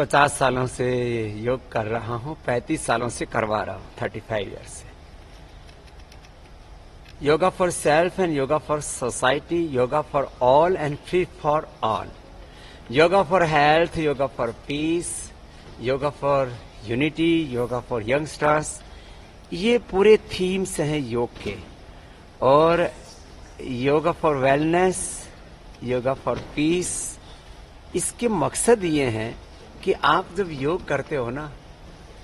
50 सालों से योग कर रहा हूं, 35 सालों से करवा रहा हूं, 35 ईयर्स से। Yoga for self and yoga for society, yoga for all and free for all, yoga for health, yoga for piece, yoga for unity, yoga for youngsters, ये पूरे थीम्स हैं योग के। और yoga for wellness, yoga for piece, इसके मकसद ये हैं कि आप जब योग करते हो ना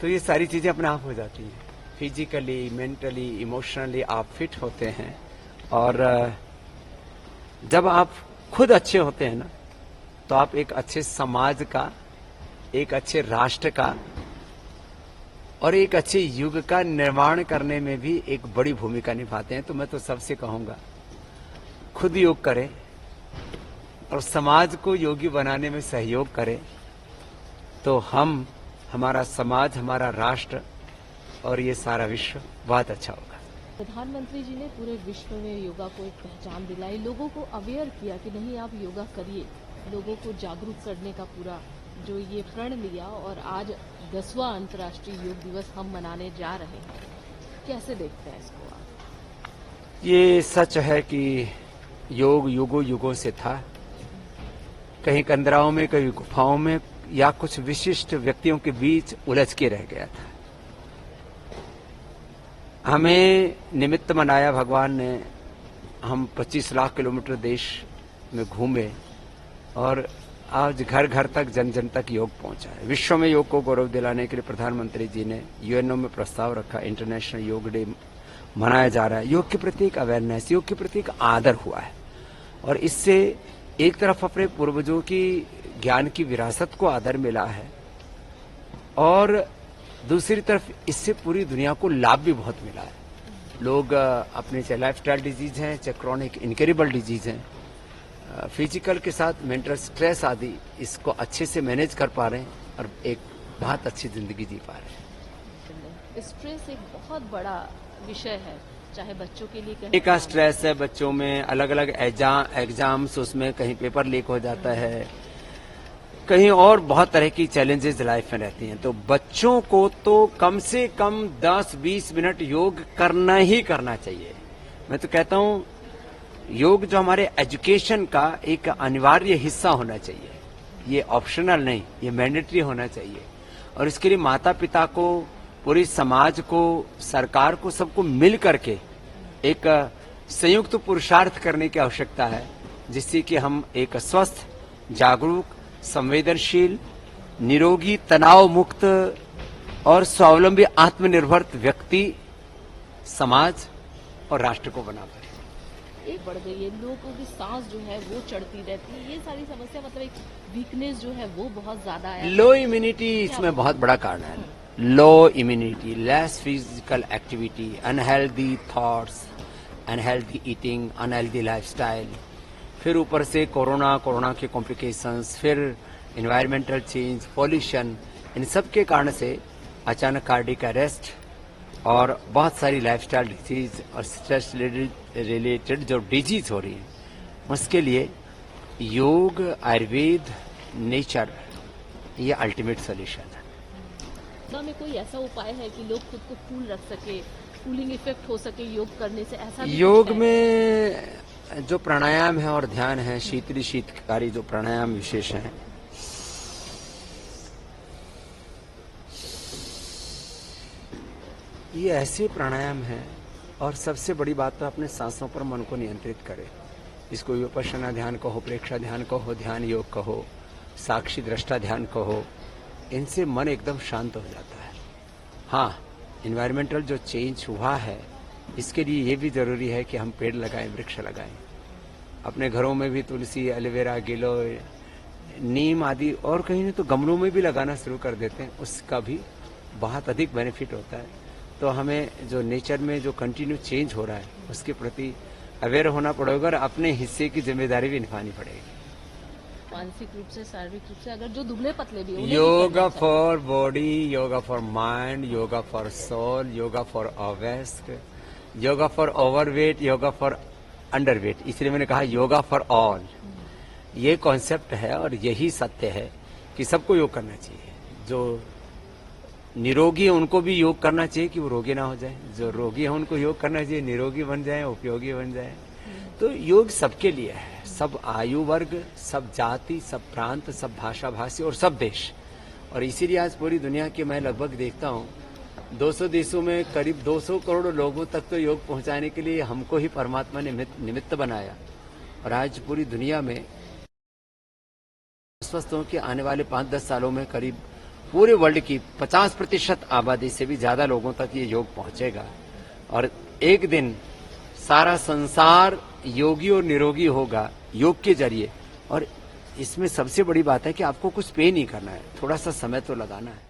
तो ये सारी चीजें अपने आप हो जाती हैं। फिजिकली, मेंटली, इमोशनली आप फिट होते हैं। और जब आप खुद अच्छे होते हैं ना तो आप एक अच्छे समाज का, एक अच्छे राष्ट्र का और एक अच्छे युग का निर्माण करने में भी एक बड़ी भूमिका निभाते हैं। तो मैं तो सबसे कहूंगा खुद योग करें और समाज को योगी बनाने में सहयोग करें, तो हमारा समाज, हमारा राष्ट्र और ये सारा विश्व बहुत अच्छा होगा। प्रधानमंत्री जी ने पूरे विश्व में योगा को एक पहचान दिलाई, लोगों को अवेयर किया कि नहीं आप योगा करिए, लोगों को जागरूक करने का पूरा जो ये प्रण लिया। और आज 10वां अंतर्राष्ट्रीय योग दिवस हम मनाने जा रहे हैं, कैसे देखते हैं इसको आप? ये सच है कि योग युगों युगों से था, कहीं कंदराओं में, कहीं गुफाओं में, या कुछ विशिष्ट व्यक्तियों के बीच उलझ के रह गया था। हमें निमित्त बनाया भगवान ने, हम 25 लाख किलोमीटर देश में घूमे और आज घर घर तक, जन जन तक योग पहुंचा है। विश्व में योग को गौरव दिलाने के लिए प्रधानमंत्री जी ने यूएनओ में प्रस्ताव रखा, इंटरनेशनल योग डे मनाया जा रहा है। योग के प्रति एक अवेयरनेस, योग के प्रति एक आदर हुआ है और इससे एक तरफ अपने पूर्वजों की ज्ञान की विरासत को आदर मिला है और दूसरी तरफ इससे पूरी दुनिया को लाभ भी बहुत मिला है। लोग अपने चाहे लाइफस्टाइल डिजीज हैं, चाहे क्रॉनिक इनक्योरेबल डिजीज हैं, फिजिकल के साथ मेंटल स्ट्रेस आदि, इसको अच्छे से मैनेज कर पा रहे हैं और एक बहुत अच्छी जिंदगी जी पा रहे हैं। स्ट्रेस एक बहुत बड़ा विषय है, चाहे बच्चों के लिए एक का स्ट्रेस है बच्चों में, अलग अलग एग्जाम्स, उसमें कहीं पेपर लीक हो जाता है, कहीं और बहुत तरह की चैलेंजेस लाइफ में रहती हैं। तो बच्चों को तो कम से कम 10-20 मिनट योग करना ही करना चाहिए। मैं तो कहता हूं योग जो हमारे एजुकेशन का एक अनिवार्य हिस्सा होना चाहिए, ये ऑप्शनल नहीं, ये मैंडेटरी होना चाहिए। और इसके लिए माता पिता को, पूरी समाज को, सरकार को, सबको मिल करके एक संयुक्त पुरुषार्थ करने की आवश्यकता है, जिससे कि हम एक स्वस्थ, जागरूक, संवेदनशील, निरोगी, तनाव मुक्त और स्वावलंबी आत्मनिर्भर व्यक्ति, समाज और राष्ट्र को बना पाए। एक बढ़ गई है, लोगों की सांस जो है वो चढ़ती रहती है, ये सारी समस्या, मतलब एक वीकनेस जो है वो बहुत ज्यादा है। लो इम्यूनिटी इसमें बहुत बड़ा कारण है। लो immunity, less physical activity, unhealthy thoughts, unhealthy eating, unhealthy lifestyle, फिर ऊपर से कोरोना के कॉम्प्लिकेशंस, फिर एनवायरमेंटल चेंज, पॉल्यूशन, इन सब के कारण से अचानक कार्डियक अरेस्ट और बहुत सारी लाइफस्टाइल डिजीज और स्ट्रेस रिलेटेड जो डिजीज हो रही है, उसके लिए योग, आयुर्वेद, नेचर, ये अल्टीमेट सोल्यूशन है। में कोई ऐसा उपाय है कि लोग खुद को कूल रख सके, कूलिंग इफेक्ट हो सके योग करने से, ऐसा भी योग में जो प्राणायाम है और ध्यान है, शीतकारी जो प्राणायाम विशेष है, ये ऐसे प्राणायाम है। और सबसे बड़ी बात तो अपने सांसों पर मन को नियंत्रित करे। इसको विपश्यना ध्यान कहो, प्रेक्षा ध्यान कहो, ध्यान योग कहो, साक्षी दृष्टा ध्यान कहो, इनसे मन एकदम शांत हो जाता है। हाँ, एनवायरमेंटल जो चेंज हुआ है, इसके लिए ये भी जरूरी है कि हम पेड़ लगाएं, वृक्ष लगाएं। अपने घरों में भी तुलसी, एलोवेरा, गिलोय, नीम आदि, और कहीं नहीं तो गमलों में भी लगाना शुरू कर देते हैं, उसका भी बहुत अधिक बेनिफिट होता है। तो हमें जो नेचर में जो कंटिन्यू चेंज हो रहा है, उसके प्रति अवेयर होना पड़ेगा और अपने हिस्से की जिम्मेदारी भी निभानी पड़ेगी। मानसिक रूप से, शारीरिक रूप से, अगर जो दुबले पतले भी, yoga for body, yoga for mind, yoga for soul, yoga for obese, yoga for overweight, yoga for underweight, इसलिए मैंने कहा योगा फॉर ऑल। ये कॉन्सेप्ट है और यही सत्य है कि सबको योग करना चाहिए। जो निरोगी है उनको भी योग करना चाहिए कि वो रोगी ना हो जाए, जो रोगी है उनको योग करना चाहिए, निरोगी बन जाए, उपयोगी बन जाए। तो योग सबके लिए है, सब आयु वर्ग, सब जाति, सब प्रांत, सब भाषा भाषी और सब देश। और इसीलिए आज पूरी दुनिया के मैं लगभग देखता हूँ 200 देशों में करीब 200 करोड़ लोगों तक तो योग पहुंचाने के लिए हमको ही परमात्मा ने निमित्त बनाया। और आज पूरी दुनिया में स्वस्थ हो कि आने वाले 5-10 सालों में करीब पूरे वर्ल्ड की 50% आबादी से भी ज्यादा लोगों तक ये योग पहुंचेगा। और एक दिन सारा संसार योगी और निरोगी होगा योग के जरिए। और इसमें सबसे बड़ी बात है कि आपको कुछ पे नहीं करना है, थोड़ा सा समय तो लगाना है।